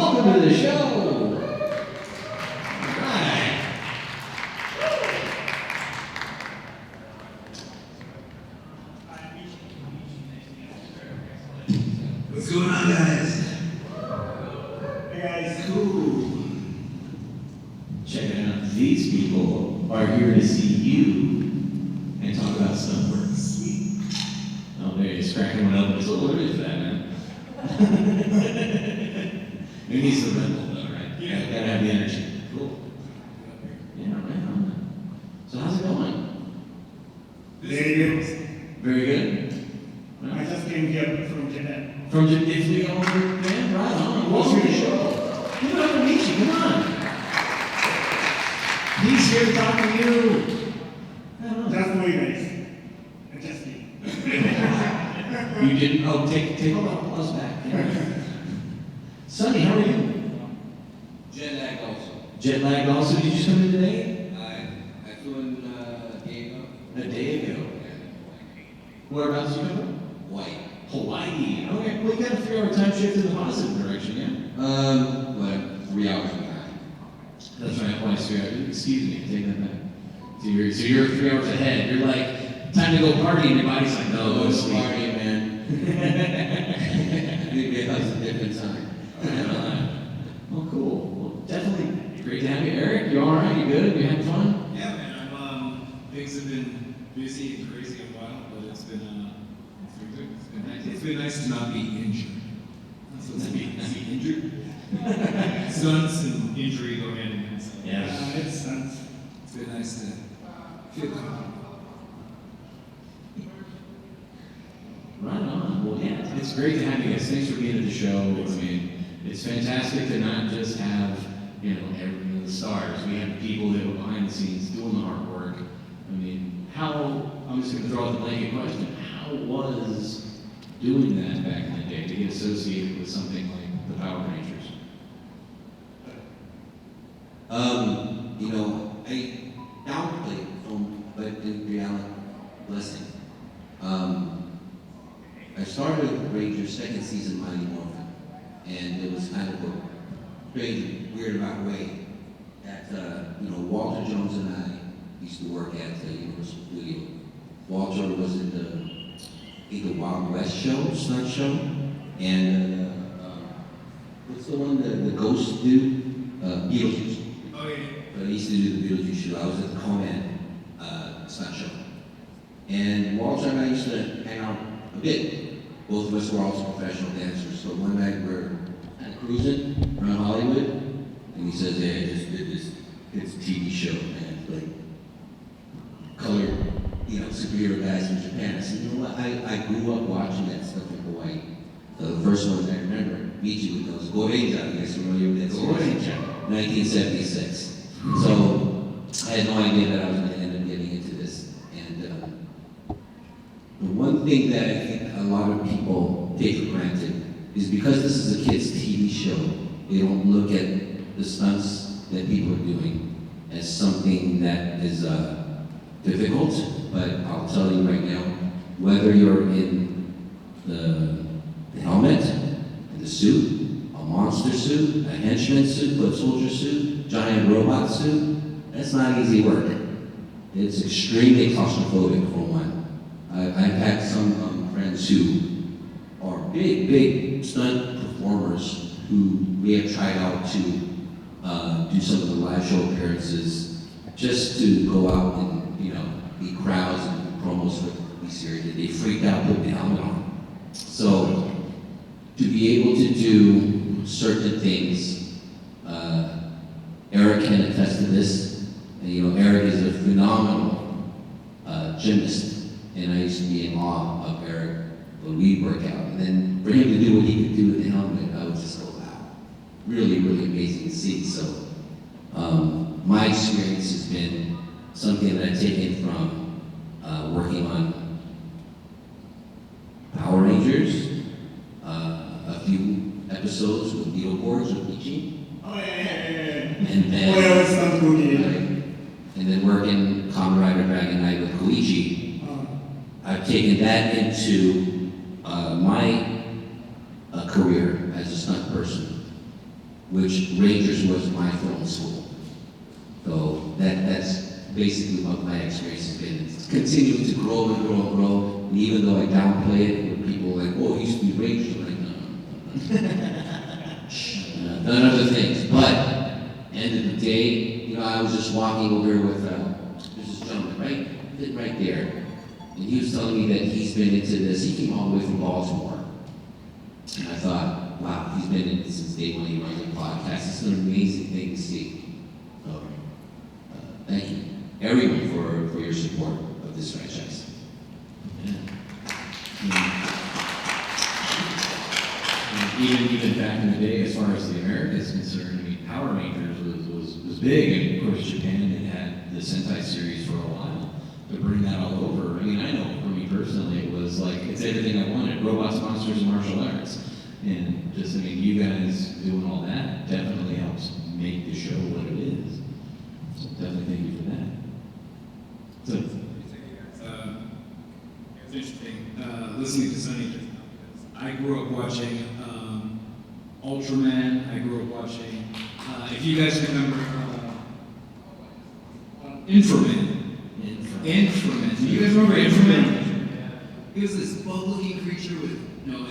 welcome to the show. All right. What's going on, guys? Hey guys. Cool. Check it out. These people are here to see you and talk about stunt work. Sweet. Oh, there he is, cracking one open. It's a little early for that, man. Who needs the Red Bull, though, right? Yeah. Gotta have the energy. Cool. Yeah, right on. So how's it going? Very good. Very good? I just came here from Japan. From Italy all over, man? Right on. Welcome to the show. Give it up for Michi, come on. He's here to talk to you. Right on. That's very nice. Just me. You didn't, oh, take all the applause back. Yeah. Sonny, how are you? Jet lag also. Jet lagged also, did you just come in today? I flew in a day ago. A day ago. Whereabouts did you come from? White. Hawaii. Okay, well, you got a 3-hour time shift in the positive direction, yeah? Like 3 hours behind. That's right, Hawaii 3 hours. Excuse me, take that back. So you're 3 hours ahead. You're like, time to go party, and your body's like, no, go to sleep. Party, man. Maybe it was a different time. Well, cool. Well, definitely great to have you. Eric, you all right? You good? You having fun? Yeah, man. Things have been busy and crazy a while, but it's been good. It's been nice to not be injured. So to be injured. Stunts and injury go hand in hand. So Yeah. It's Stunts. it's been nice to feel comfortable. Right on. Well, yeah, it's great to have you guys. Thanks for being at the show. I mean, it's fantastic to not just have, the stars. We have people that are behind the scenes doing the hard work. I mean, I'm just going to throw out the blanket question. How was doing that back in the day to get associated with something like the Power Rangers? I downplayed film, but in reality, blessing. I started with Rangers second season Mighty Morphicon, and it was kind of a crazy, weird about way that Walter Jones and I used to work at Universal Studio. Walter was in the Wild West show, stunt show, and what's the one the ghost dude? Beetlejuice. Oh yeah. But I used to do the Beetlejuice show. I was at the Conan stunt show. And Walter and I used to hang out a bit. Both of us were also professional dancers. So one night we're kind of cruising around Hollywood, and he says, "Hey, I just did this TV show, man. Like, colored, superhero guys from Japan." I said, "You know what? I grew up watching that stuff in Hawaii. The first one I remember, Michi with those Goreja. You guys familiar with that series? 1976. So I had no idea that I was going to end up getting into this. And the one thing that I think a lot of people take for granted is because this is a kids' TV show, they don't look at the stunts that people are doing as something that is difficult. But I'll tell you right now, whether you're in the helmet, in the suit, a monster suit, a henchman suit, foot soldier suit, giant robot suit, that's not easy work. It's extremely claustrophobic for one. I've had some friends who are big stunt performers who we have tried out to do some of the live show appearances just to go out and, be crowds and promos for these series. They freaked out putting the helmet on. So to be able to do certain things, Eric can attest to this. And, Eric is a phenomenal gymnast, and I used to be in awe of Eric when we work out. And then for him to do what he could do with the helmet, I was just go, wow, really, really amazing to see. So my experience has been something that I've taken from working on Power Rangers, a few episodes with Beetleborgs with Michi. Oh yeah. And then, Oh yeah, stunt cookie. and then working Kamen Rider Dragon Knight with Koichi. I've taken that into my career as a stunt person. which Rangers was my film school. So that's basically what my experience has been. It's continuing to grow and grow and grow. And even though I downplay it, when people are like, oh, it used to be Rangers, I'm like, no. None of the things. But end of the day, you know, I was just walking over here with there's this gentleman right there. And he was telling me that he's been into this. He came all the way from Baltimore. And I thought, wow, he's been in it since day one. He runs a podcast. It's an amazing thing to see. So, thank you, everyone, for your support of this franchise. Yeah. Even back in the day, as far as the America is concerned, I mean, Power Rangers was big, and of course Japan had the Sentai series for a while. To bring that all over, I mean, I know for me personally, it was like, it's everything I wanted, robots, monsters, and martial arts. And just, I mean, you guys doing all that definitely helps make the show what it is. So definitely thank you for that. So, It was interesting listening to Sonny just now, because I grew up watching Ultraman. I grew up watching, if you guys remember, Inframan. Inframan. Do you guys remember Inframan? He was this bug-looking creature with, you know,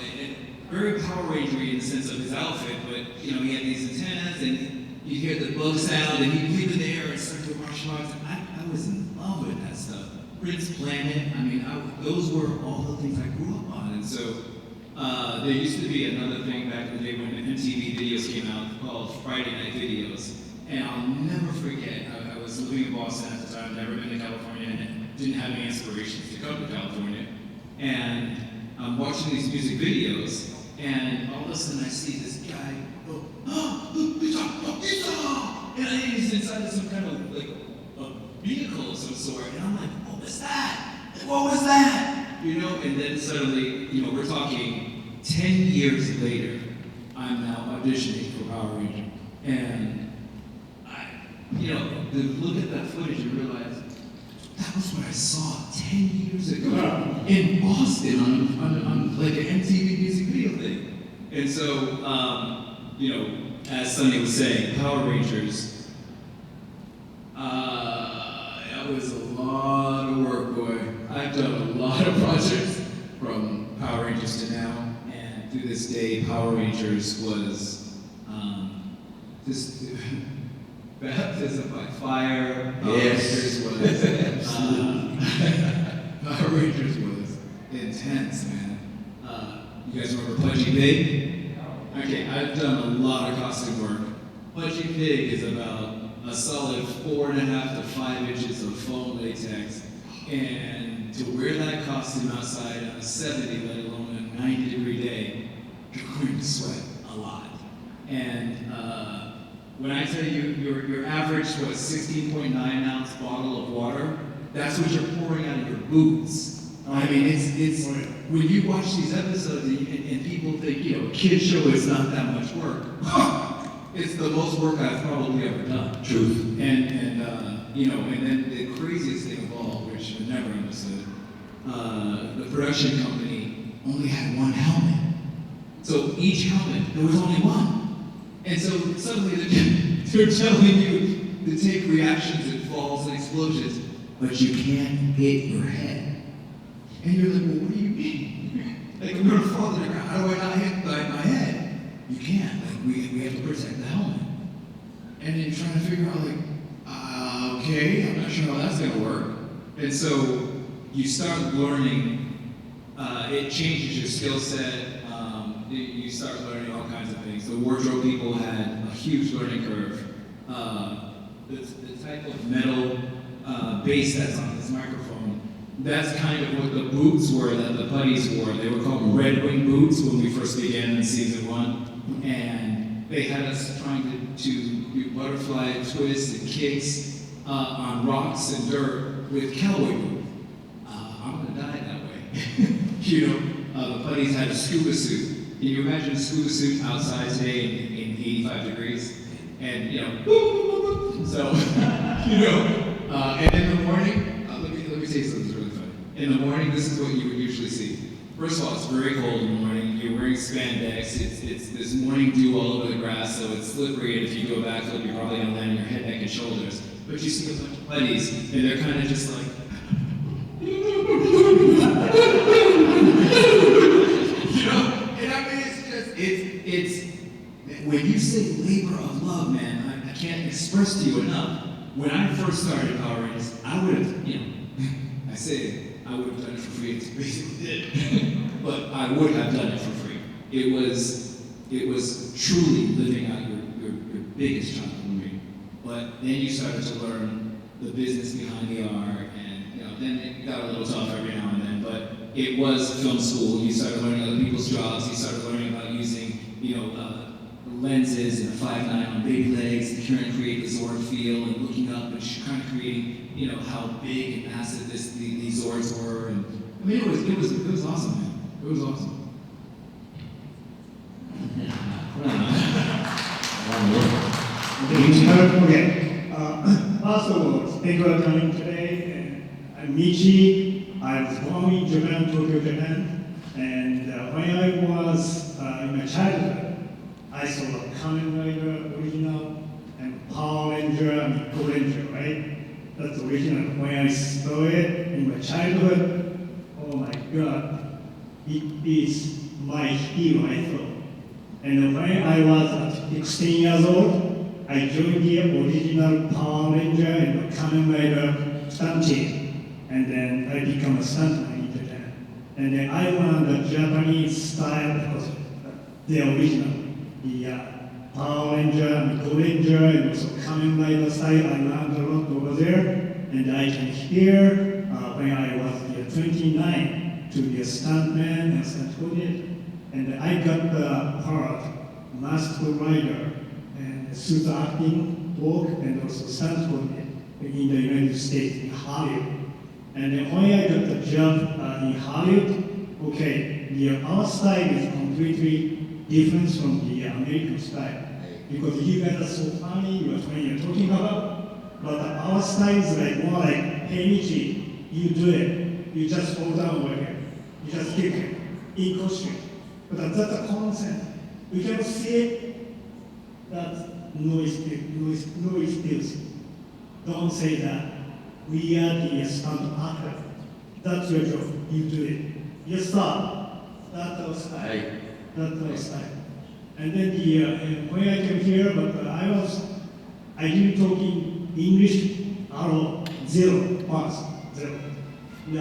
very Power Ranger-y in the sense of his outfit, but, you know, he had these antennas, and you'd hear the bug sound, and he'd leap in the air and start to martial arts. I was in love with that stuff. Prince Planet, I mean, those were all the things I grew up on. And so there used to be another thing back in the day when MTV videos came out called Friday Night Videos. And I'll never forget, I was living in Boston at the time, never been to California, and didn't have any aspirations to come to California. And I'm watching these music videos, and all of a sudden I see this guy go, oh, pizza! And he's inside of some kind of like a vehicle of some sort, and I'm like, what was that? What was that? You know, and then suddenly, you know, we're talking 10 years later, I'm now auditioning for Power Ranger. And you know, to look at that footage and realize that was what I saw 10 years ago in Boston on like an MTV music video thing. And so, you know, as Sonny was saying, Power Rangers, that was a lot of work, boy. I've done a lot of projects from Power Rangers to now, and to this day, Power Rangers was this. Baptism by fire. Yes. Power Rangers was intense, man. You guys remember Pudgy Pig? Okay, I've done a lot of costume work. Pudgy Pig is about a solid 4.5 to 5 inches of foam latex, and to wear that costume outside on a 70, let alone a 90-degree day, you're going to sweat a lot. And when I tell you your average, 16.9 ounce bottle of water, that's what you're pouring out of your boots. I mean, it's when you watch these episodes and people think, you know, a kid show is not that much work. It's the most work I've probably ever done. truth. And you know, and then the craziest thing of all, which I never understood, the production company only had one helmet. So each helmet, there was only one. And so suddenly they're telling you to take reactions and falls and explosions, but you can't hit your head. And you're like, well, what do you mean? Like, I'm gonna fall to the ground. How do I not hit my head? You can't. Like, we have to protect the helmet. And then you're trying to figure out, like, okay, I'm not sure how that's gonna work. And so you start learning, it changes your skill set. You start learning all kinds of things. The wardrobe people had a huge learning curve. The type of metal bass that's on this microphone, that's kind of what the boots were that the putties wore. They were called Red Wing boots when we first began in season 1. And they had us trying to do butterfly twists and kicks on rocks and dirt with cowboy boots. I'm gonna die that way. You know, the putties had a scuba suit. Can you imagine a scuba suit outside today in 85 degrees? And, you know, so, you know, and in the morning, let me say something really funny. In the morning, this is what you would usually see. First of all, it's very cold in the morning. You're wearing spandex. There's morning dew all over the grass, so it's slippery. And if you go backflip, you're probably gonna land on your head, neck, and shoulders. But you see a bunch of buddies, and they're kind of just like, you know. And I mean, it's when you say labor of love, man, I can't express to you enough. When I first started Power Rangers, I would have, I say I would have done it for free. It's basically did, but I would have done it for free. It was truly living out your biggest childhood dream. But then you started to learn the business behind the art, and then it got a little tough every now and then. But it was film school. You started learning other people's jobs. You started learning about using, lenses and a 5.9 on baby legs, and trying to create the Zord feel, and looking up and kind of creating, how big and massive these Zords were. And I mean, it was awesome, man. It was awesome. Okay, never forget. First of all, thank you for coming today. I'm Michi. I was born in Japan, Tokyo, Japan. And when I was in my childhood, I saw Kamen Rider original and Power Ranger and Go Ranger, right? That's original. When I saw it in my childhood, oh my God, it is my hero, I thought. And when I was at 16 years old, I joined the original Power Ranger and Kamen Rider stunt team. And then I became a stuntman in Japan. And then I learned the Japanese style because they're original. The Power Ranger and Go Ranger and also Kamen Rider style, I learned a lot over there. And I came here when I was 29 to be a stuntman and stunt coordinator. And I got the part, Master Rider, and suit acting, work, and also stunt coordinator in the United States, in Hollywood. And then when I got the job in Hollywood, okay, our style is completely different from the American style. Because you guys are so funny, when you're talking about, but our style is like more like, hey Michi, you do it. You just fall down over here. You just kick it in costume. But that's a common sense. We can see it, that's no excuse. Don't say that. We are the stunt actor. That's your job. You do it. You stop. That's our style. That's our style. And then when I came here, but I didn't talk in English at all. Zero. I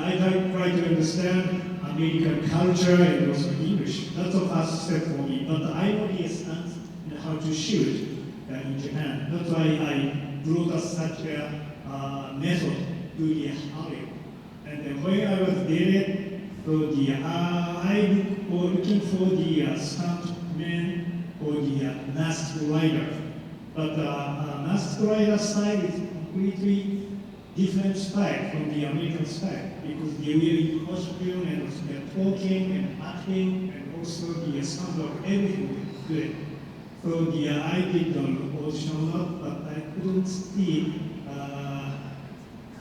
try to understand American culture and also English. That's the first step for me. But I know the stunts and how to shoot in Japan. That's why I brought us such a method to the Hollywood. And then when I was there, so I was looking for the stuntman or the masked rider. But masked rider style is completely different style from the American style because they wear costume and also they're talking and acting and also the sound of everything is good. So I did the audition a lot, but I couldn't see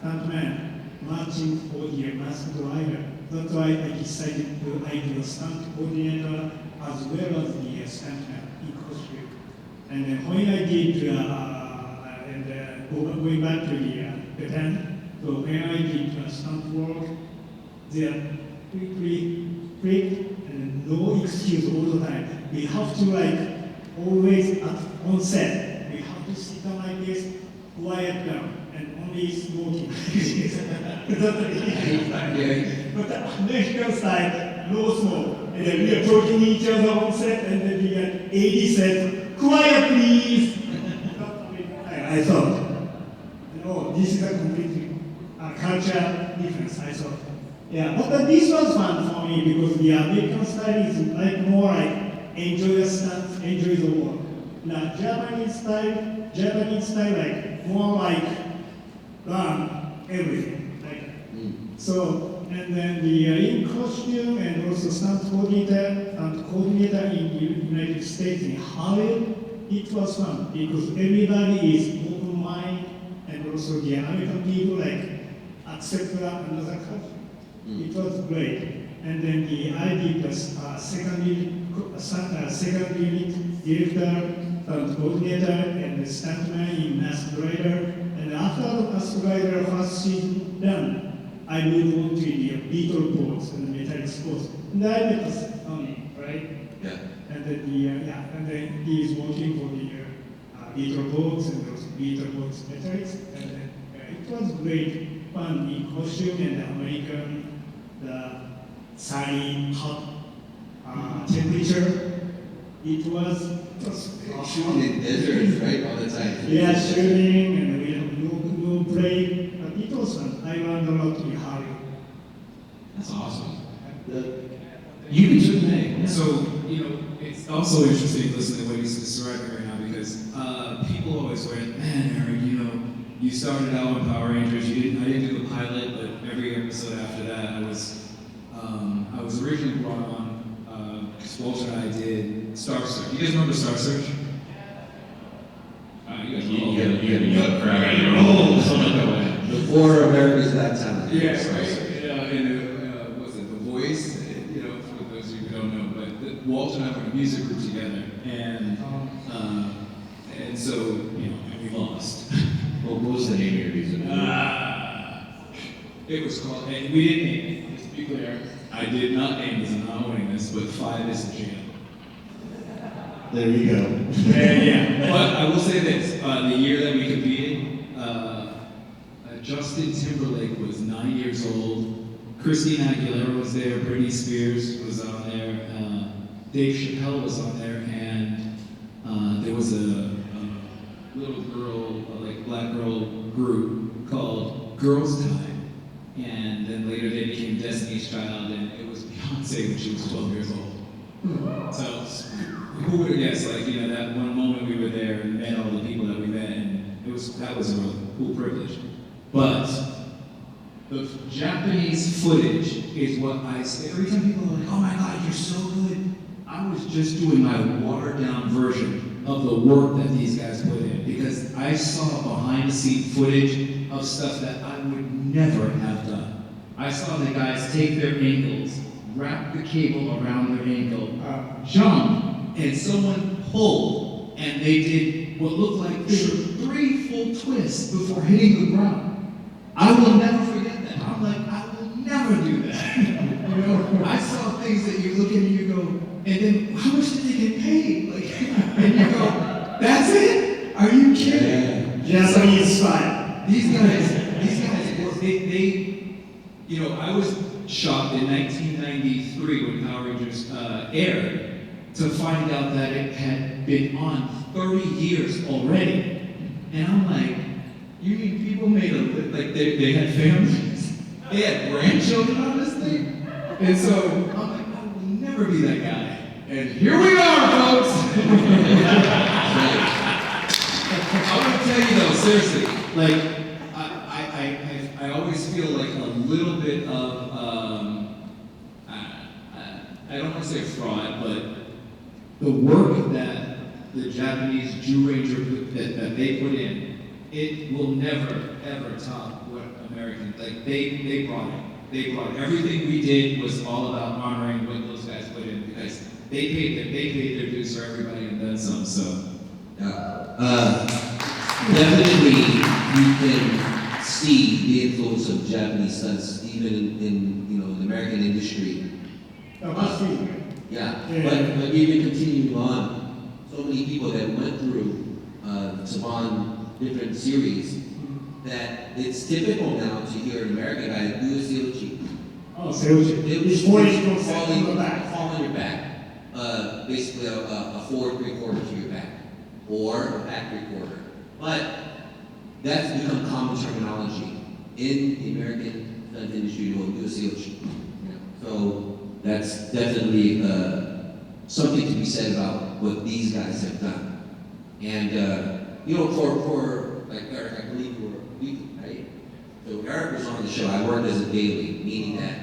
stuntman matching for the masked rider. That's why I decided to be a stunt coordinator as well as the stuntman in costume. And then when I did, going back to Japan, so when I did stunt work, they are quickly quick and no excuse all the time. We have to always on set, we have to sit down like this, quiet down, and only smoking. But the American side, no smoke. And then we are talking to each other on set, and then the AD said, quiet please. I thought, this is a completely culture difference, I thought. Yeah, but this was fun for me because the American style is more like enjoy the stunts, enjoy the work. Now Japanese style more like learn everything. So, and then in costume and also stunt coordinator in the United States in Hollywood, it was fun because everybody is open-minded and also the American people accept another culture. It was great. And then I did the second unit director, stunt coordinator, and the stuntman in Masked Rider. And after the Masked Rider first season done, I moved on to the Beetle boards and the metallic sports. And I met Sonny, right? Yeah. And then and then he is working for the Beetle boards and those Beetle boards metallics. And then it was great fun in costume and American, the sunny, hot temperature. It was Shooting in deserts, right, all the time. yeah, shooting and we have no break. But it was fun. I learned a lot in Hollywood. That's awesome. You took me. So, it's also interesting listening to what he's describing right now because people always went, man, Aaron, you started out on Power Rangers. I didn't do the pilot, but every episode after that, I was originally brought on. Walter and I did Star Search. You guys remember Star Search? You got a young crowd out here. Oh, something that way. Before America's Got Talent. Yeah, right. And was it The Voice? For those of you who don't know, but Walter and I were in a music group together, and so and we lost. What was the name of your music? It was called, and we didn't name it. Just to be clear, I did not name this. I'm not owning this, but 5 is the jam. There you go. Yeah. But I will say this: the year that we competed, Justin Timberlake was 9 years old. Christina Aguilera was there. Britney Spears was on there. Dave Chappelle was on there, and there was a little girl, black girl group called Girls Time. And then later they became Destiny's Child, and it was Beyonce when she was 12 years old. So who would have guessed, that one moment we were there and met all the people that we met, and that was a real cool privilege. But the Japanese footage is what I say. Every time people are like, oh my God, you're so good. I was just doing my watered down version of the work that these guys put in, because I saw behind the scene footage of stuff that I would never have done. I saw the guys take their ankles, wrap the cable around their ankle, jump, and someone pulled, and they did what looked like 3 full twists before hitting the ground. I will never forget that. I'm like, I will never do that. I saw things that you look at and you go, and then how much did they get paid? And you go, that's it? Are you kidding? Japanese style. These guys, I was shocked in 1993 when Power Rangers aired to find out that it had been on 30 years already. And I'm like, you mean people made they had families? They had grandchildren on this thing? And so I'm like, I will never be that guy. And here we are, folks! I want to tell you though, seriously, I always feel like a little bit of, I don't want to say fraud, but the work that the Japanese Jew Ranger that they put in, it will never, ever top what American, they brought it. They brought it. Everything we did was all about honoring what those guys put in, because they paid their dues for everybody and then some, so. Definitely, you can see the influence of Japanese stunts even in the American industry. Yeah, but even continuing on, so many people that went through Saban different series that it's typical now to hear an American guy do a Seuchi. Oh, Seuchi. It's falling on your back. Basically a forward 3/4 to your back, or a back 3/4. But that's become common terminology in the American stunt industry to do a Seuchi. So that's definitely something to be said about what these guys have done. And for like Eric, I believe you were weekly, right? So Eric was on the show. I worked as a daily, meaning that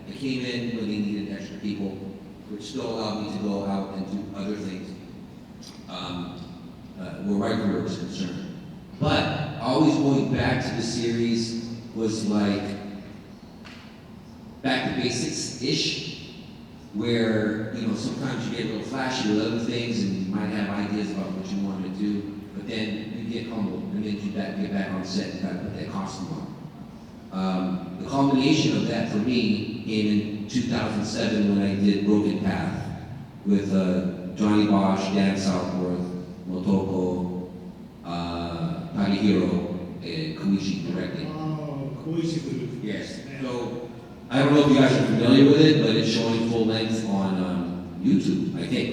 I came in when they needed extra people, which still allowed me to go out and do other things where my career was concerned. But always going back to the series was like back to basics-ish. where, sometimes you get a little flashy with other things and you might have ideas about what you want to do, but then you get humbled and then you get back on set and got to put that costume on. The culmination of that for me came in 2007 when I did Broken Path with Johnny Bosch, Dan Southworth, Motoko, Takehiro, and Koichi directing. Oh, Koichi. Yes. So I don't know if you guys are familiar with it, but it's showing full length on YouTube, I think.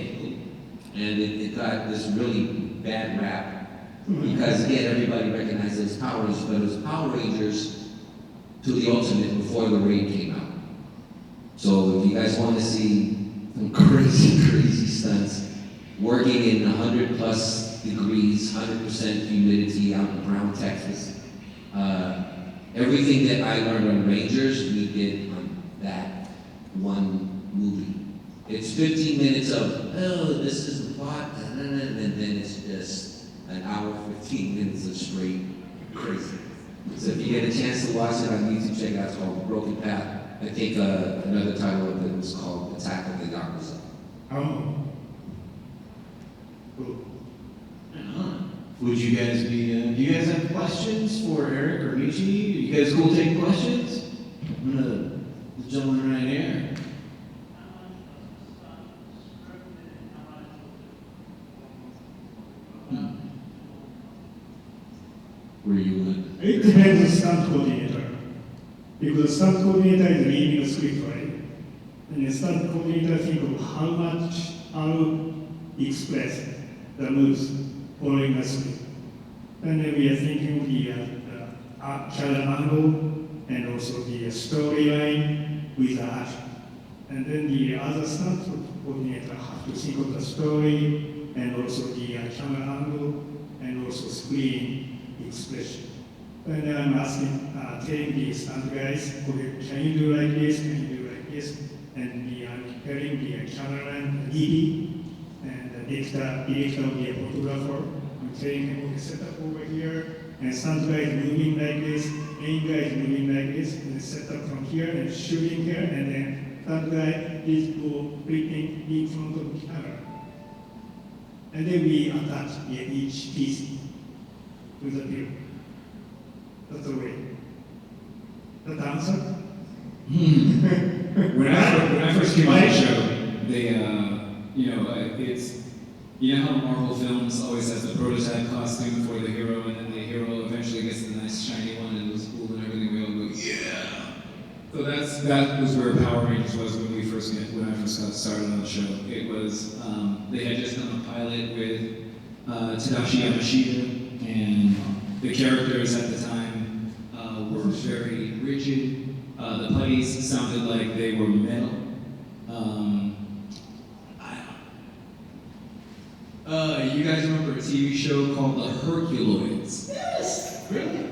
And it got this really bad rap because again, everybody recognized it as Power Rangers, but it was Power Rangers to the ultimate before the raid came out. So if you guys want to see some crazy stunts, working in 100 plus degrees, 100% humidity out in Brown, Texas. Everything that I learned on Rangers, we did on that one movie. It's 15 minutes of, this is the plot, and then it's just an hour, 15 minutes of straight crazy. So if you get a chance to watch it on YouTube, check it out. It's called Broken Path. I think another title of it was called Attack of the Yakuza. Oh. Cool. Would you guys do you guys have questions for Eric or Michi? You guys cool taking questions? I'm gonna, the gentleman right here. Where you would? It depends on stunt coordinator. Because stunt coordinator is reading a script, right? And the stunt coordinator think of how much I'll express the moves following the script. And then we are thinking of the camera angle and also the storyline with the action. And then the other stunt coordinator have to think of the story and also the camera angle and also screen expression. And then I'm asking, telling the stunt guys, okay, can you do like this, can you do like this? And I'm telling the cameraman, DP, and the director of the photographer, I'm telling him, okay, set up over here, and stunt guy is moving like this, main guy is moving like this, and set up from here, and shooting here, and then stunt guy is go flipping in front of the camera. And then we attach each piece to the view. That's the way. That answer? When I first came on the show, they, it's, how Marvel films always has the prototype costume for the hero, and then the hero eventually gets the nice shiny one, and it was cool and everything. We all go, yeah. So that was where Power Rangers was when I first got started on the show. It was they had just done a pilot with Tadashi Yamashita, and the characters at the time were very rigid. The putties sounded like they were metal. You guys remember a TV show called The Herculoids? Yes! Really?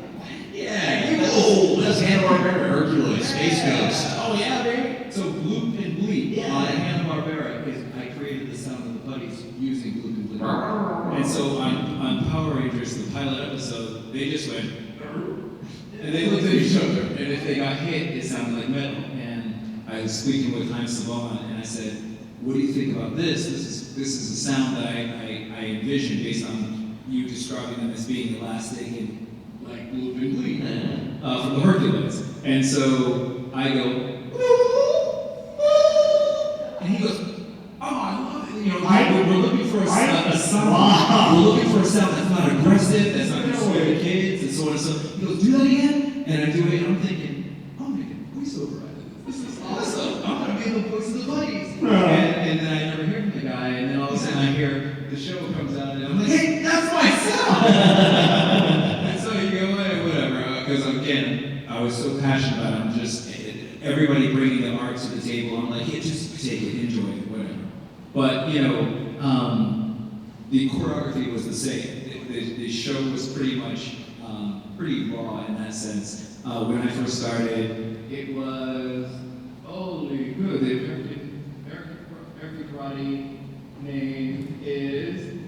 Yeah, you know, that's Hanna-Barbera, Hercules, Space Ghost. Oh yeah, baby. So Bloop and Bleep Yeah. on Hanna-Barbera, because I created the sound of the putties using Bloop and Bleep. And so on Power Rangers, the pilot episode, they just went, and they looked at each other, and if they got hit, it sounded like metal. And I was speaking with Heinz Saban, and I said, what do you think about this? This is a sound that I envisioned based on you describing them as being elastic and like Bloop and Bleep from the Hercules. And so I go, and he goes, oh, I love it. We're looking for a sound. Wow. We're looking for a sound that's not aggressive, that's not going to scare the kids, and so on and so on. He goes, do that again? And I do it, and I'm thinking, I'm making a voiceover out of this. This is awesome. I'm going to be the voice of the buddies. And then I never hear from the guy, and then all of a sudden I hear the show comes out, and I'm like, hey, that's my sound! And so you go, hey, whatever, because again, I was so passionate about it. I'm just, everybody bringing the art to the table, I'm like, yeah, just take it, enjoy it, whatever. But, the choreography was the same. The show was pretty much pretty raw in that sense. When I first started, it was, holy good, every karate name is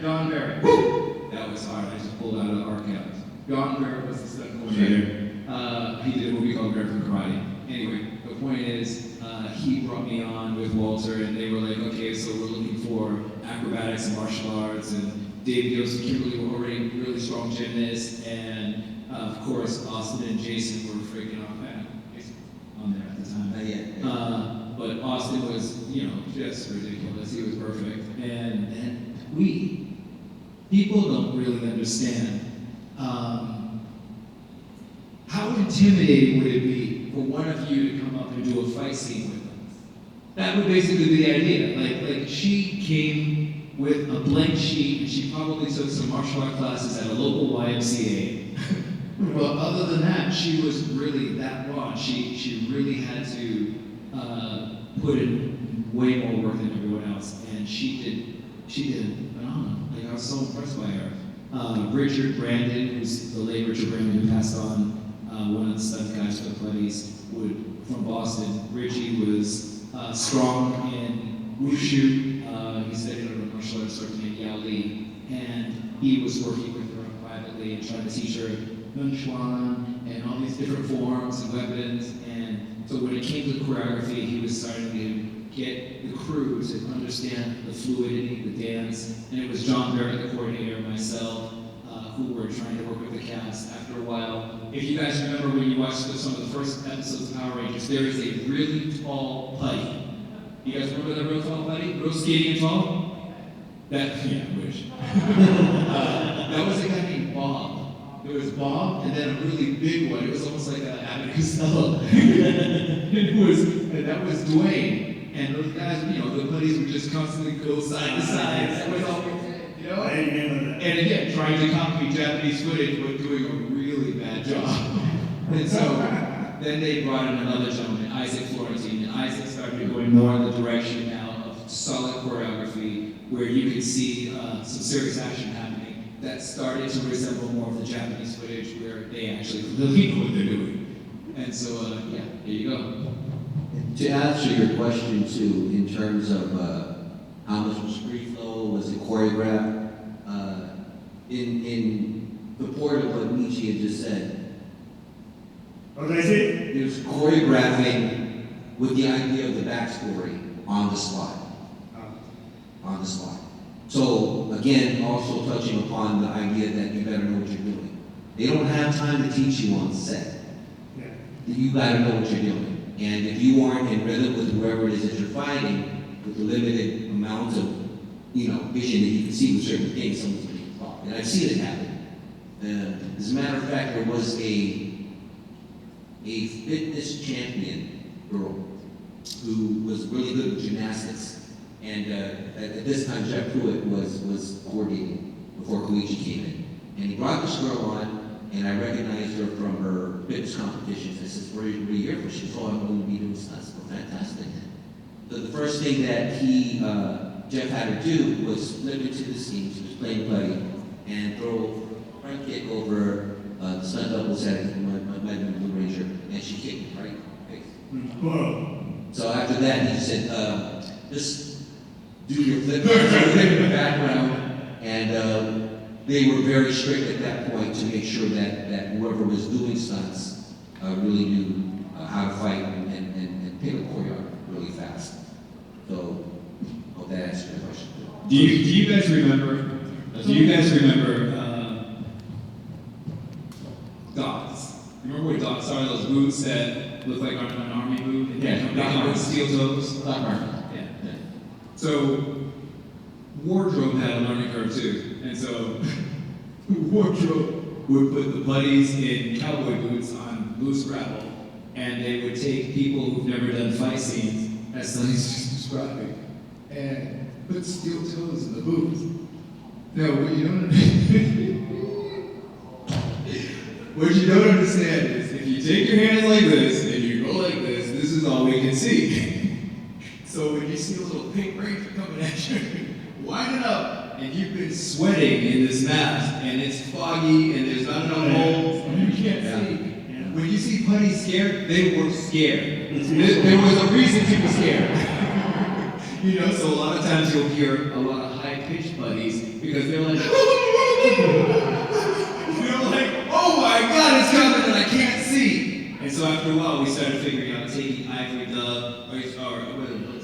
John Barrett. That was hard, I just pulled out of the archives. John Barrett was the stunt coordinator. He did a movie called American Karate. Anyway, go point is, he brought me on with Walter, and they were like, okay, so we're looking for acrobatics and martial arts, and Dave Yost and Kimberly were already really strong gymnasts, and of course, Austin and Jason were freaking off. Jason on there at the time. But Austin was, just ridiculous. He was perfect. And people don't really understand how intimidating would it be for one of you to come up and do a fight scene with them? That would basically be the idea. Like she came with a blank sheet, and she probably took some martial art classes at a local YMCA. But other than that, she was really that raw. She really had to put in way more work than everyone else, and she did phenomenal. Like, I was so impressed by her. Richard Brandon, who's the late Richard Brandon who passed on, one of the stunt guys for the Putties, from Boston. Richie was strong in wushu. He studied under a martial arts instructor named Yao Li, and he was working with her privately and trying to teach her Nunchuan and all these different forms and weapons. And so when it came to choreography, he was starting to get the crew to understand the fluidity, the dance. And it was John Barrett, the coordinator, and myself, who were trying to work with the cast. After a while, if you guys remember when you watched some of the first episodes of Power Rangers, there is a really tall putty. You guys remember that real tall putty? Real skinny and tall? Yeah, I wish. That was a guy named Bob. There was Bob, and then a really big one. It was almost like Abbott Costello. and that was Dwayne. And those guys, the putties would just constantly go side to side. That was all we did, I remember that. And again, trying to copy Japanese footage, but doing a really bad job. And so then they brought in another gentleman, Isaac Florentine, and Isaac started going more in the direction now of solid choreography, where you could see some serious action happening that started to resemble more of the Japanese footage, where they actually believe what they're doing. And so, there you go. To answer your question too, in terms of how much was free flow, was it choreographed? In purport of what Michi had just said, What did I say? it was choreographing with the idea of the backstory on the spot. On the spot. So again, also touching upon the idea that you better know what you're doing. They don't have time to teach you on set. Yeah. You gotta know what you're doing. And if you aren't in rhythm with whoever it is that you're fighting, with the limited amount of, vision that you can see with certain things, someone's gonna get caught. And I've seen it happen. As a matter of fact, there was a fitness champion girl who was really good with gymnastics. And at this time, Jeff Pruitt was coordinating before Koichi came in. And he brought this girl on, and I recognized her from her fitness competitions. I said, what are you here for? She said, I'm going to be doing stunts. Well, fantastic. So the first thing that Jeff had her do was flip into the scene. She was playing putty and throw a front kick over the stunt double set, my Blue Ranger, and she kicked me right in the face. Whoa. So after that, he said, just do your flip in the background, and they were very strict at that point to make sure that whoever was doing stunts really knew how to fight and pick a choreography really fast. So, hope that answers your question. Do you guys remember dots? Remember what dots are? Those boots that look like an army boot? And they come with steel toes? Yeah. So, Wardrobe had a learning curve too. And so, Wardrobe would put the buddies in cowboy boots on loose gravel, and they would take people who've never done fight scenes, as Sonny's just describing, and put steel toes in the boots. Now, what you don't understand is, if you take your hands like this, and you go like this is all we can see. So when you see a little pink ranger coming at you, wind it up, and you've been sweating in this mask, and it's foggy, and there's not enough holes, and you can't see. When you see putties scared, they were scared. There was a reason to be scared. So a lot of times you'll hear a lot of high-pitched putties, because they're like, like, oh my God, it's coming, and I can't see. And so so after a while, we started figuring out taking ivory dub, or what is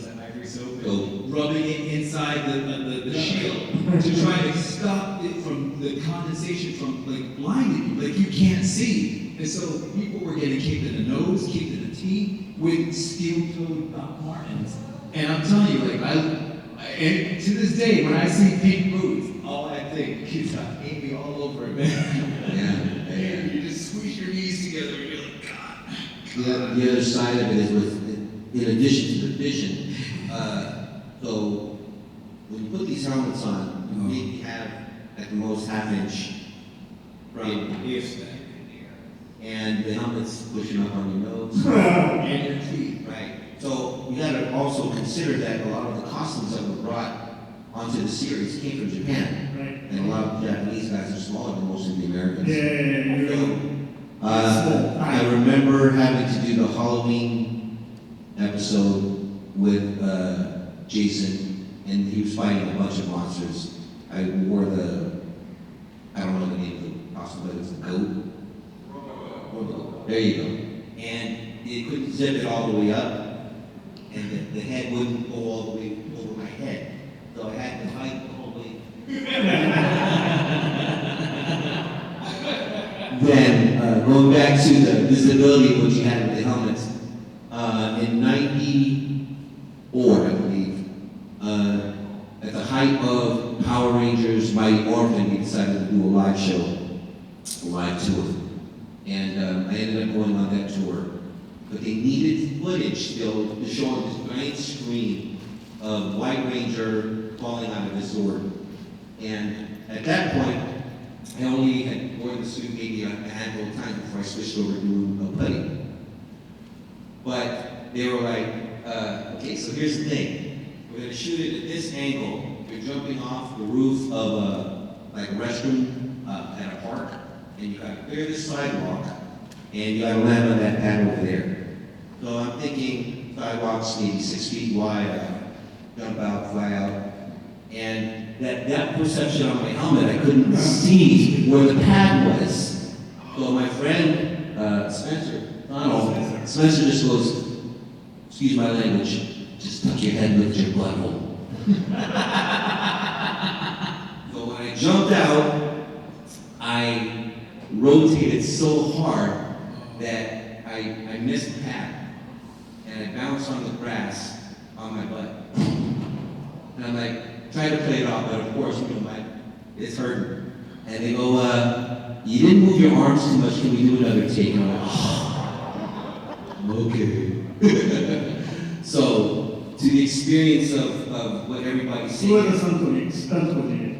that, ivory soap, and rubbing it inside the shield to try to stop it from the condensation from like blinding you, like you can't see. And so people were getting kicked in the nose, kicked in the teeth with steel-toed Doc Martens. And I'm telling you, like and to this day, when I see pink boots, all I think is Amy all over it, man. Yeah. You just squeeze your knees together and you're like, God. The other side of it is in addition to the vision, so when you put these helmets on, you maybe have at the most half-inch If that. and the helmet's pushing up on your nose and your feet, right? So you gotta also consider that a lot of the costumes that were brought onto the series came from Japan. Right. And a lot of the Japanese guys are smaller than most of the Americans. Yeah. I remember having to do the Halloween episode with Jason, and he was fighting a bunch of monsters. I wore I don't know the name of the costume, but it was a goat. There you go. And it couldn't zip it all the way up, and the head wouldn't go all the way over my head. So I had to hide the whole way. Then, going back to the visibility of what you had with the helmets, in '94, I believe, at the height of Power Rangers Mighty Morphin, we decided to do a live show, a live tour. And I ended up going on that tour. But they needed footage still to show on this giant screen of White Ranger falling out of his sword. And at that point, I only had worn the suit maybe a handful of times before I switched over to a putty. But they were like, okay, so here's the thing. We're gonna shoot it at this angle. You're jumping off the roof of a restroom at a park, and you gotta clear the sidewalk, and you gotta land on that pad over there. So I'm thinking sidewalks maybe 6 feet wide, jump out, fly out. And that perception on my helmet, I couldn't see where the pad was. So my friend, Spencer just goes, excuse my language, just tuck your head with your butthole. So when I jumped out, I rotated so hard that I missed the pad. And I bounced on the grass on my butt. And I'm like, trying to play it off, but of course, it's hurting. And they go, you didn't move your arms too much, can we do another take? And I'm like, oh, okay. So, to the experience of what everybody's saying. Who are the stunt coordinator?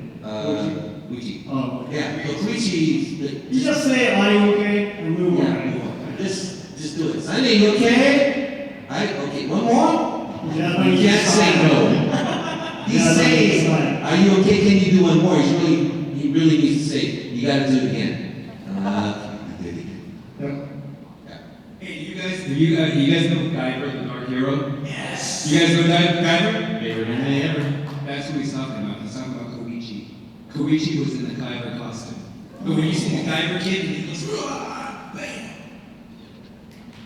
Michi. Oh, okay. Yeah, so Michi, You just say, are you okay? And move on. just do it. Sonny, you okay? Okay, one more? Yeah, You can't say no. He's saying, are you okay? Can you do one more? He really needs to say, you gotta do it again. Yeah. Hey, you guys know Guyver, the Dark Hero? Yes. You guys know Guyver? Favorite anime ever. That's what he's talking about. He's talking about Koichi. Koichi was in the Guyver costume. But when you see the Guyver kid, he goes, "Rah!" Bam.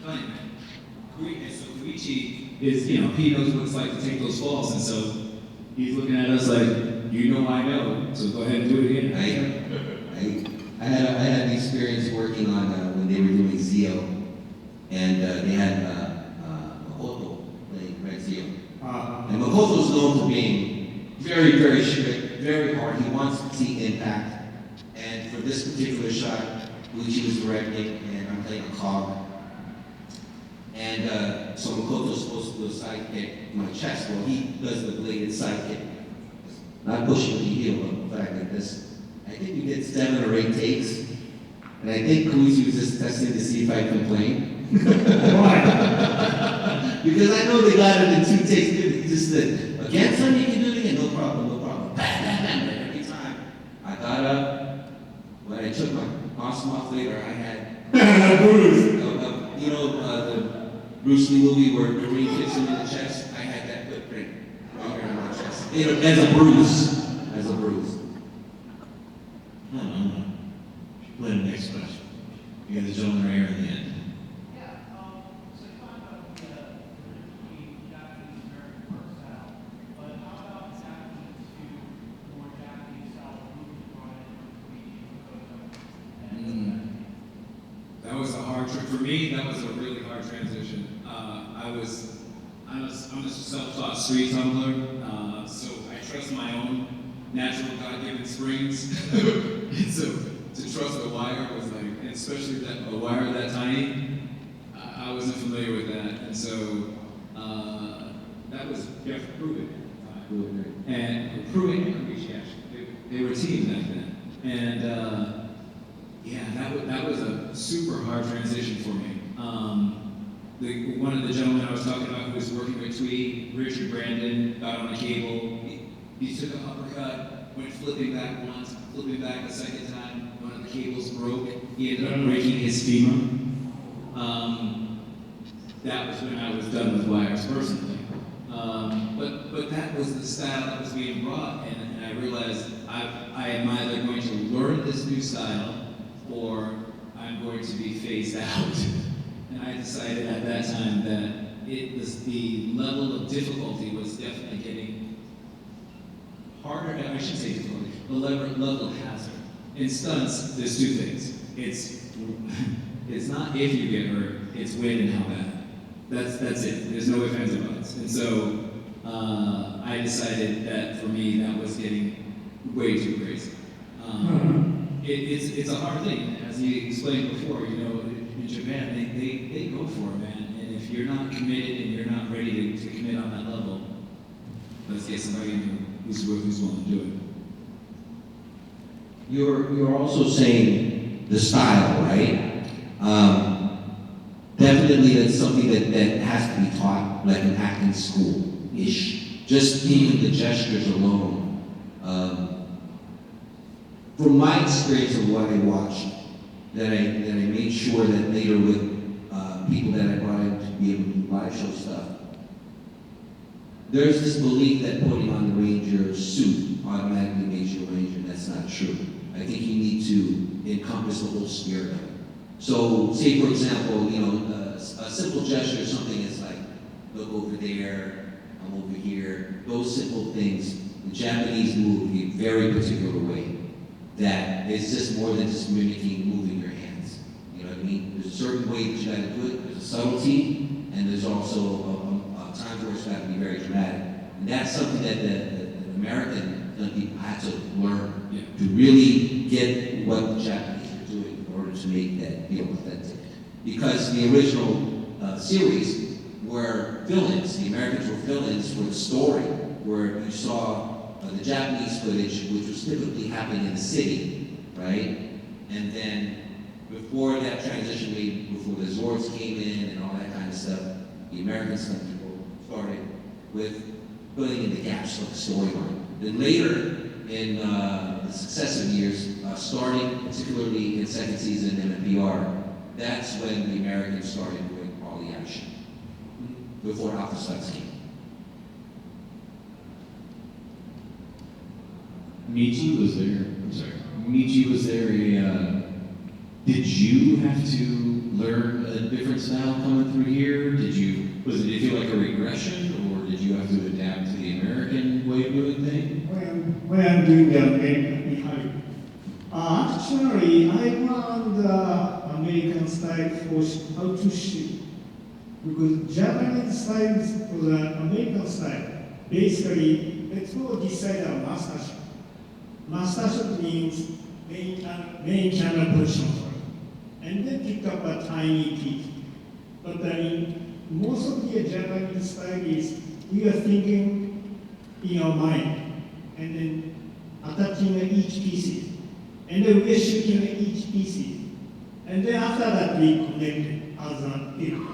Funny, man. So Koichi is, he knows what it's like to take those falls, and so he's looking at us like, I know, so go ahead and do it again. I had the experience working on when they were doing Zio, and they had Makoto playing Red Zio. And Makoto's known for being very, very strict, very hard. He wants to see impact. And for this particular shot, Uchi was directing, and I'm playing a cog. And so Makoto's supposed to do a side kick in my chest. Well, he does the bladed side kick. Not pushing the heel, but in fact like this. I think we did 7 or 8 takes. And I think Koichi was just testing to see if I complained. Why? Because I know they got it in 2 takes. He just said, again, son, you can do it again. No problem, no problem. Bam, bam, bam. Every time I got up, when I took my costume off later, I had Bruce. the Bruce Lee movie where Marine kicks him in the chest. I had that footprint right here on my chest. As a bruise. As a bruise. Play the next question. You got the gentleman right here in the end. me, that was a really hard transition. I'm a self-taught street tumbler, so I trust my own natural God-given springs. And so to trust a wire was like, and especially a wire that tiny, I wasn't familiar with that. And so that was Jeff Pruitt and Pruitt and Michi actually. They were a team back then. And yeah, that was a super hard transition for me. One of the gentlemen I was talking about who was working with Tweed, Richard Brandon, got on a cable. He took an uppercut, went flipping back once, flipping back a second time. One of the cables broke. He ended up breaking his femur. That was when I was done with wires personally. But that was the style that was being brought, and I realized I am either going to learn this new style or I'm going to be phased out. And I decided at that time that the level of difficulty was definitely getting harder. I shouldn't say difficulty, the level of hazard. In stunts, there's two things. It's not if you get hurt, it's when and how bad. That's it. There's no ifs, ands, or buts. And so I decided that for me, that was getting way too crazy. It's a hard thing, as you explained before. You know, in Japan, they go for it, man. And if you're not committed and you're not ready to commit on that level, let's get somebody who's willing to do it. You're also saying the style, right? Definitely that's something that has to be taught, like in acting school-ish. Just even the gestures alone. From my experience of what I watched, that I made sure that later with people that I brought in to be able to do live show stuff, there's this belief that putting on the ranger suit automatically makes you a ranger, and that's not true. I think you need to encompass the whole spirit of it. So, say for example, you know, a simple gesture, something is like, look over there, I'm over here. Those simple things, the Japanese move in a very particular way that is just more than just mimicking moving your hands. You know what I mean? There's a certain way that you gotta do it, there's a subtlety, and there's also a time where it's gotta be very dramatic. And that's something that the American people had to learn to really get what the Japanese are doing in order to make that feel authentic. Because the original series were fill-ins. The Americans were fill-ins for the story, where you saw the Japanese footage, which was typically happening in the city, right? And then before that transition made, before the Zords came in and all that kind of stuff, the American stunt people started with filling in the gaps of the storyline. Then later, in the successive years, starting particularly in second season MMPR, that's when the Americans started doing all the action, before Alpha Stunts came. Michi was there. I'm sorry. Michi was there. Did you have to learn a different style coming through here? Did it feel like a regression, or did you have to adapt to the American way of doing things? When I'm doing the American, actually, I learned the American style for how to shoot. Because Japanese style for the American style, basically, let's go decide our master shot. Master shot means main camera position first, and then pick up a tiny piece. But I mean, most of the Japanese style is we are thinking in our mind, and then attaching each piece, and then we are shooting each piece, and then after that we connect it as a film.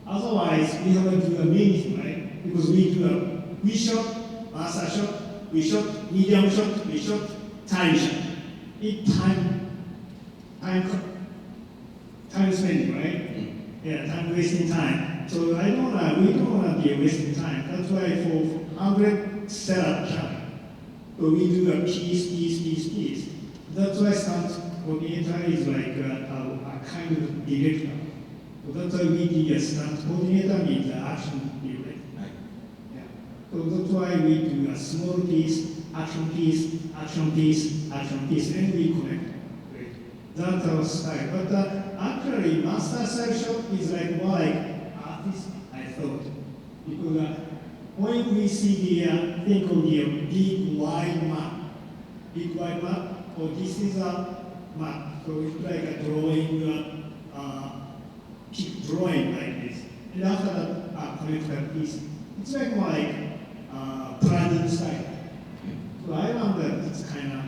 Otherwise, we have to do a many, right? Because we do a we shot, master shot, we shot, medium shot, we shot, time shot. It time spending, right? Yeah, time wasting time. So we don't want to be wasting time. That's why for 100 setup shot, so we do a piece. That's why stunt coordinator is like a kind of director. So that's why we do a stunt coordinator means the action director. Yeah. So that's why we do a small piece, action piece, and we connect. Right. That's our style. But actually, master style shot is like more like artist, I thought. Because when we see the, think of the big wide map, or this is a map, so it's like a drawing, keep drawing like this. And after that, connect that piece. It's like more like planning style. So I found that it's kind of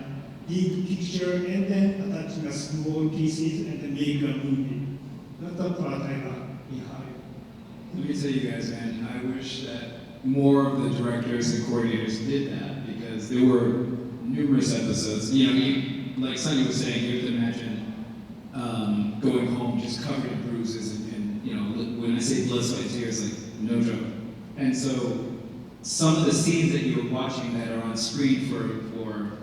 big picture and then attaching a small pieces and then make a movie. That's the part I got behind. Let me tell you guys, man, I wish that more of the directors and coordinators did that because there were numerous episodes. You know, like Sonny was saying, you have to imagine going home just covered in bruises and you know, when I say blood, sweat, tears, like no joke. And so some of the scenes that you were watching that are on screen for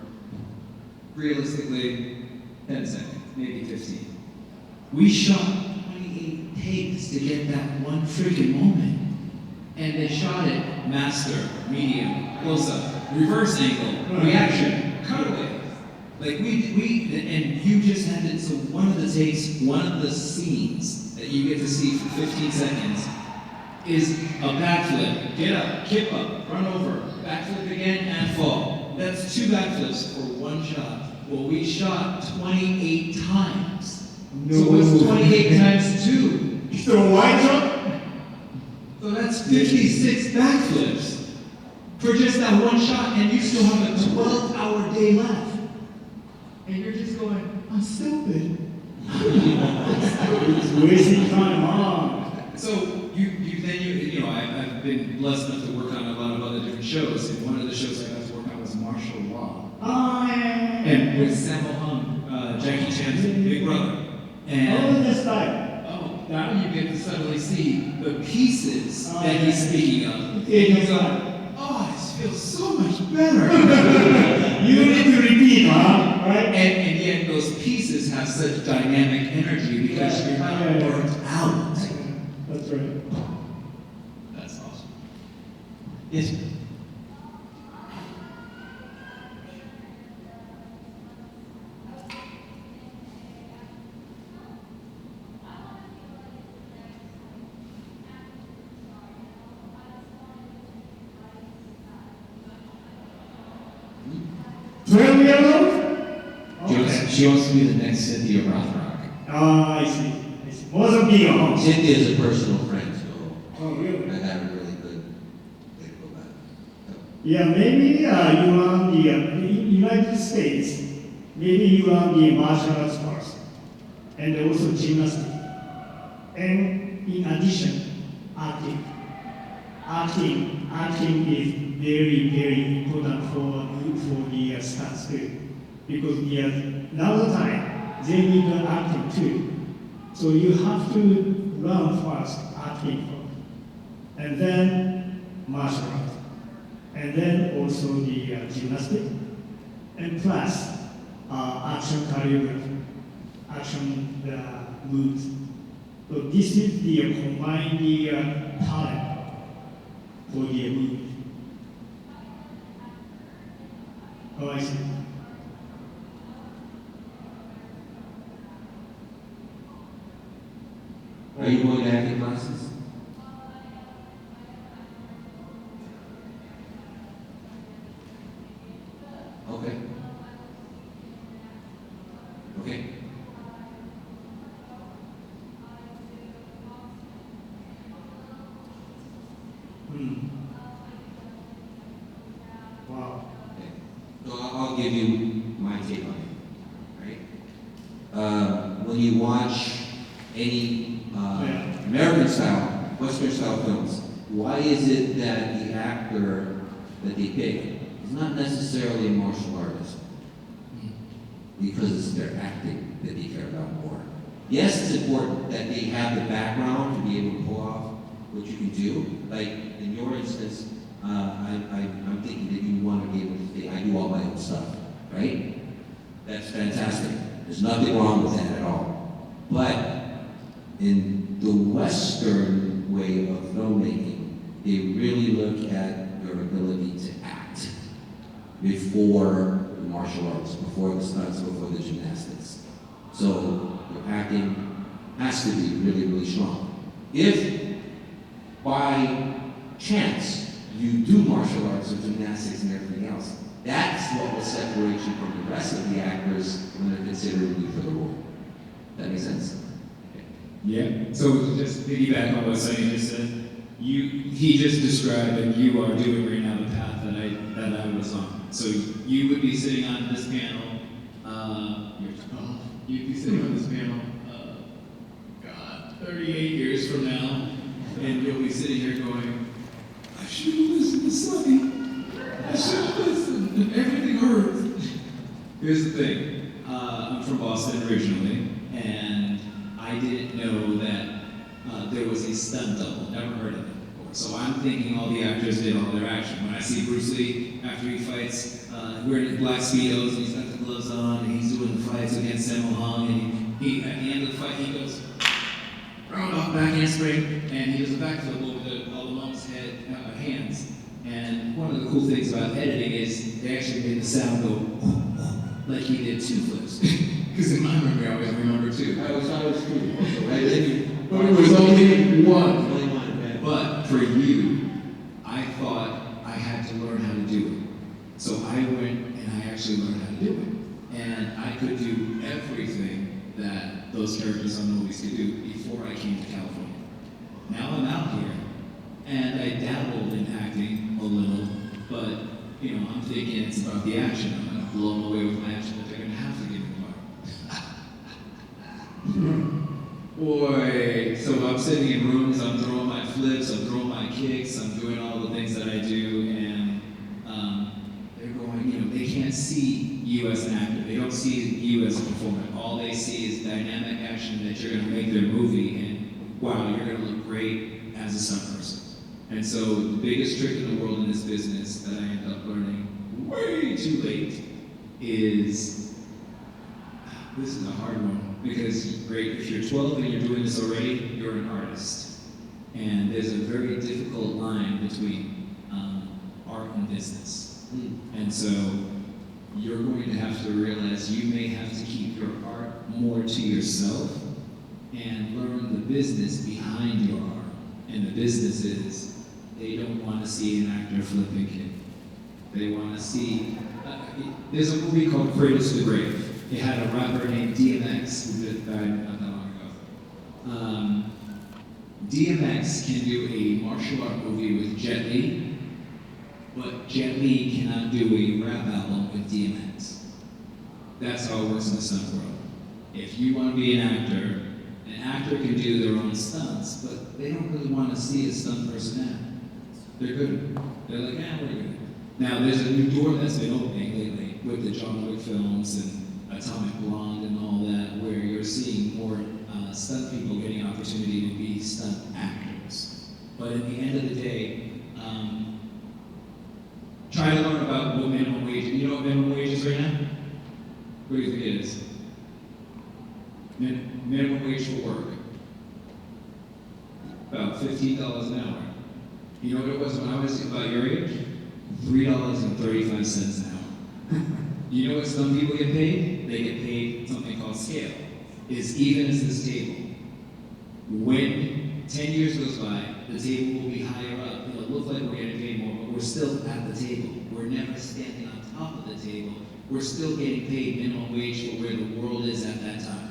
realistically 10 seconds, maybe 15. We shot 28 takes to get that one freaking moment. And they shot it master, medium, close up, reverse angle, reaction, cutaway. Like and you just had it, so one of the takes, one of the scenes that you get to see for 15 seconds is a backflip. Get up, kip up, run over, backflip again, and fall. That's 2 backflips for one shot. Well, we shot 28 times. No. So it's 28 times 2. So wide shot? So that's 56 backflips for just that one shot, and you still have a 12-hour day left. And you're just going, I'm stupid. It's wasting time, huh? So you know, I've been blessed enough to work on a lot of other different shows, and one of the shows I got to work on was martial law. Oh, yeah. And with Sammo Hung, Jackie Chan's big brother. And this time. now you get to suddenly see the pieces that he's speaking of. And It's you're like, oh, this feels so much better. You need to repeat, huh? Right? And yet those pieces have such dynamic energy because you're not burnt out. That's right. That's awesome. Yes. She wants to be the next Cynthia Rothrock. I see. Most of you, huh? Cynthia is a personal friend, so Oh, really? I got a really good way to go back. Yeah, maybe you are the United States. Maybe you are the martial arts first, and also gymnastics. And in addition, acting. Acting is very, very important for the stunts too. Because now the time, they need acting too. So you have to learn first acting first, and then martial arts, and then also the gymnastics, and plus action choreography, action moves. So this is the combined talent for the movie. Oh, I see. Are you going to acting classes? Okay. Okay. Wow. Okay. So I'll give you my take on it, right? When you watch any American style, Western style films, why is it that the actor that they pick is not necessarily a martial artist? Because it's their acting that they care about more. Yes, it's important that they have the background to be able to pull off what you can do. Like in your instance, I'm thinking that you want to be able to say, I do all my own stuff, right? That's fantastic. There's nothing wrong with that at all. But in the Western way of filmmaking, they really look at your ability to act before the martial arts, before the stunts, before the gymnastics. So your acting has to be really, really strong. If by chance you do martial arts or gymnastics and everything else, that's what will separate you from the rest of the actors when they're considering you for the role. That makes sense? Yeah. So just piggyback on what Sonny just said. He just described that you are doing right now the path that I was on. So you would be sitting on this panel. You'd be sitting on this panel. 38 years from now, and you'll be sitting here going, I should have listened to Sonny. I should have listened. Everything hurts. Here's the thing. I'm from Boston originally, and I didn't know that there was a stunt double. Never heard of it before. So I'm thinking all the actors did all their action. When I see Bruce Lee after he fights, wearing his black speedos and he's got the gloves on and he's doing the fights against Sammo Hung, and he at the end of the fight he goes round off back handspring and he does a backflip over all the monk's hands. And one of the cool things about editing is they actually made the sound go like he did 2 flips. Because in my memory I always remember 2. I always thought it was cool. Right? But it was only one. Only one, man. But for you, I thought I had to learn how to do it. So I went and I actually learned how to do it. And I could do everything that those characters on movies could do before I came to California. Now I'm out here, and I dabbled in acting a little, but I'm thinking it's about the action. I'm gonna blow them away with my action, but they're gonna have to give me the part. Boy, so I'm sitting in rooms, I'm throwing my flips, I'm throwing my kicks, I'm doing all the things that I do, and they're going, they can't see you as an actor. They don't see you as a performer. All they see is dynamic action that you're gonna make their movie, and wow, you're gonna look great as a stunt person. And so the biggest trick in the world in this business that I ended up learning way too late is, this is a hard one, because great, if you're 12 and you're doing this already, you're an artist. And there's a very difficult line between art and business. And so you're going to have to realize you may have to keep your art more to yourself and learn the business behind your art. And the business is, they don't want to see an actor flipping kick. They want to see, there's a movie called Cradles to the Grave. It had a rapper named DMX who died not that long ago. DMX can do a martial art movie with Jet Li, but Jet Li cannot do a rap album with DMX. That's how it works in the stunt world. If you want to be an actor can do their own stunts, but they don't really want to see a stunt person act. They're good. They're like, we're good. Now, there's a new door that's been opening lately with the John Wick films and Atomic Blonde and all that, where you're seeing more stunt people getting an opportunity to be stunt actors. But at the end of the day, try to learn about what minimum wage. You know what minimum wage is right now? What do you think it is? Minimum wage for work. About $15 an hour. You know what it was when I was about your age? $3.35 an hour. You know what some people get paid? They get paid something called scale. It's even as this table. When 10 years goes by, the table will be higher up. It'll look like we're getting paid more, but we're still at the table. We're never standing on top of the table. We're still getting paid minimum wage for where the world is at that time.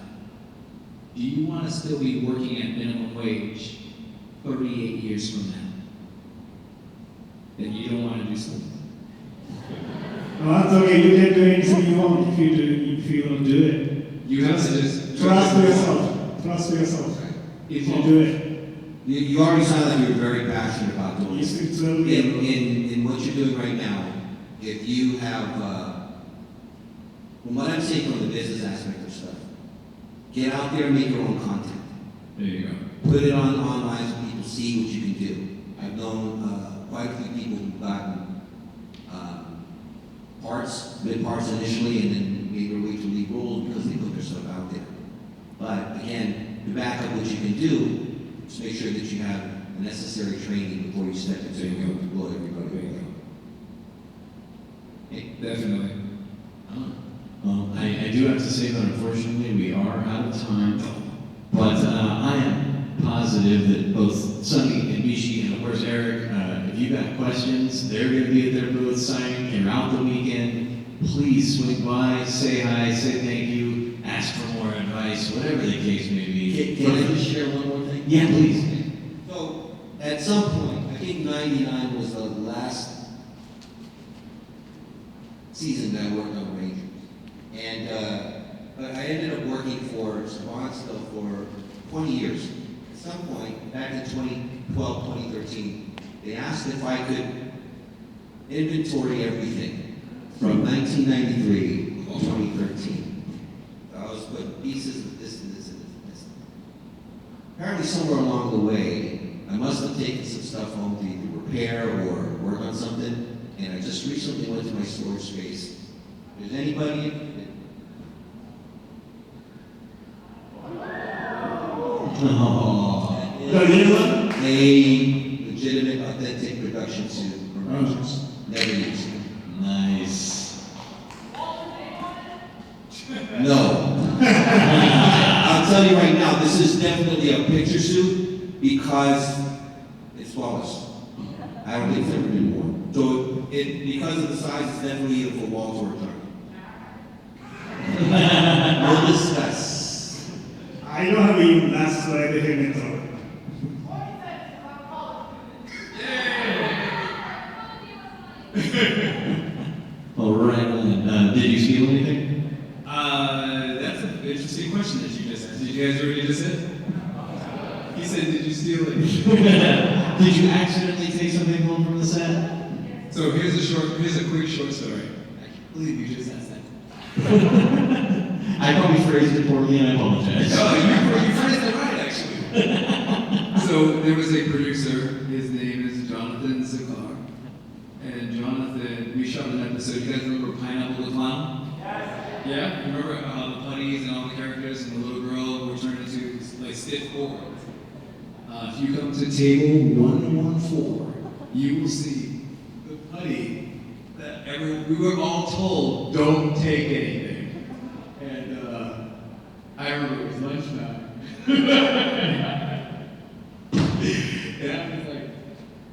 Do you want to still be working at minimum wage 38 years from now? Then you don't want to do something. Well, that's okay. You can do anything you want if you don't do it. You have to just Trust yourself. Trust yourself. If you do it. You already sound like you're very passionate about doing It's this. really In what you're doing right now, if you have, from what I'm saying from the business aspect of stuff, get out there and make your own content. There you go. Put it online so people see what you can do. I've known quite a few people who've gotten mid parts initially, and then made their way to lead roles because they put their stuff out there. But again, to back up what you can do, just make sure that you have the necessary training before you step into it and blow everybody away. Definitely. I do have to say that unfortunately we are out of time, but I am positive that both Sonny and Michi and of course Eric, if you got questions, they're going to be at their booth signing throughout the weekend. Please swing by, say hi, say thank you, ask for more advice, whatever the case may be. Can I just share one more thing? Yeah, please. So, at some point, I think 99 was the last season that I worked on Rangers. And, but I ended up working for Savansville for 20 years. At some point, back in 2012, 2013, they asked if I could inventory everything from 1993 to 2013. So I was putting pieces of this and this and this and this. Apparently somewhere along the way, I must have taken some stuff home to either repair or work on something, and I just recently went to my storage space. If there's anybody Oh. The new one? a legitimate, authentic production suit from Rangers. Never used. Nice. No. I'll tell you right now, this is definitely a picture suit because it's flawless. I don't think it's ever been worn. So because of the size, it's definitely either for walls or a target. We'll discuss. I don't have even last slide helmet on. All right, did you steal anything? That's an interesting question that you just asked. Did you guys already just said? He said, did you steal it? Did you accidentally take something home from the set? So here's a quick short story. I can't believe you just asked that. I probably phrased it poorly and I apologize. No, you phrased it right, actually. So there was a producer, his name is Jonathan Zakar. And Jonathan, we shot an episode, you guys remember Pineapple the Clown? Yes. Yeah? Remember the putties and all the characters and the little girl were turned into like stiff boards? If you come to table 114, you will see the putty that we were all told, don't take anything. And I remember it was lunchtime.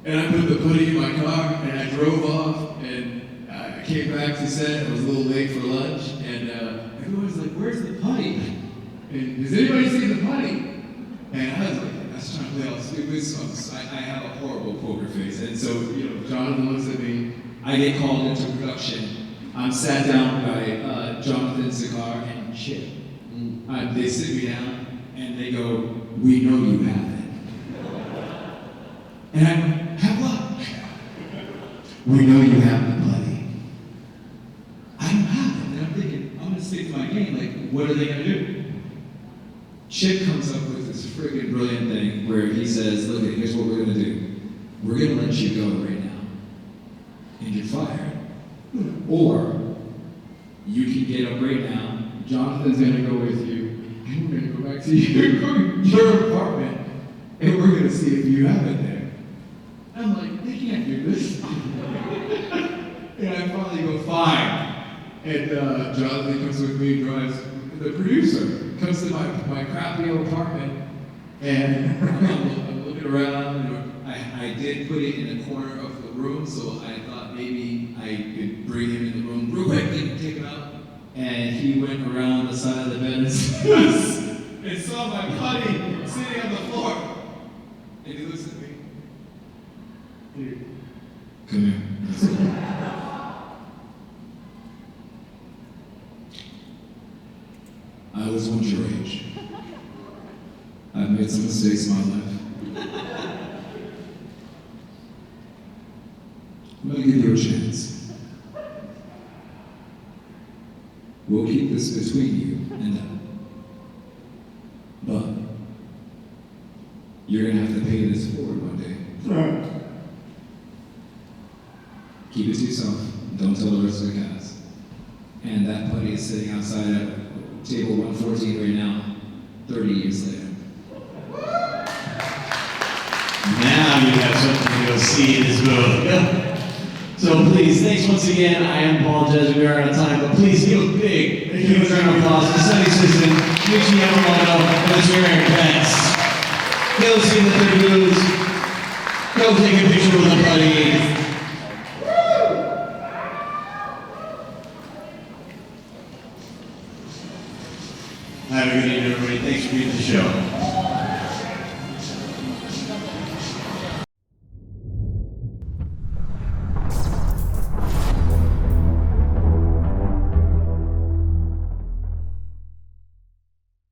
And I put the putty in my car and I drove off and I came back to set. I was a little late for lunch and everyone was like, "Where's the putty? And has anybody seen the putty?" And I was like, I was trying to play all stupid, so I have a horrible poker face. And so, Jonathan looks at me. I get called into production. I'm sat down by Jonathan Zakar and Chip. They sit me down and they go, "We know you have it." And I go, "Have what?" "We know you have the putty." I don't have it. And I'm thinking, I'm gonna stick to my game. Like, what are they gonna do? Chip comes up with this freaking brilliant thing where he says, "Look, here's what we're gonna do. We're gonna let you go right now and get fired. Or you can get up right now. Jonathan's gonna go with you, and we're gonna go back to your apartment, and we're gonna see if you have it there." I'm like, "They can't do this." And I finally go, "Fine." And Jonathan comes with me, drives, the producer comes to my crappy old apartment, and I'm looking around. I did put it in a corner of the room, so I thought maybe I could bring him in the room real quick and take him out. And he went around the side of the bed and saw my putty sitting on the floor. And he looks at me. "Here, come here." Let's go. I was once your age. I've made some mistakes in my life. I'm gonna give you a chance. We'll keep this between you and them. But you're gonna have to pay this forward one day. Keep it to yourself. Don't tell the rest of the cast. And that putty is sitting outside at table 114 right now, 30 years later. Now you have something to go see in this book. So please, thanks once again. I apologize we are out of time, but please give a big, huge round of applause to Sonny Sison, Michi Yamamoto, and the generic pets. Go see the third booze. Go take a picture with a buddy. Have a good evening, everybody. Thanks for being at the show.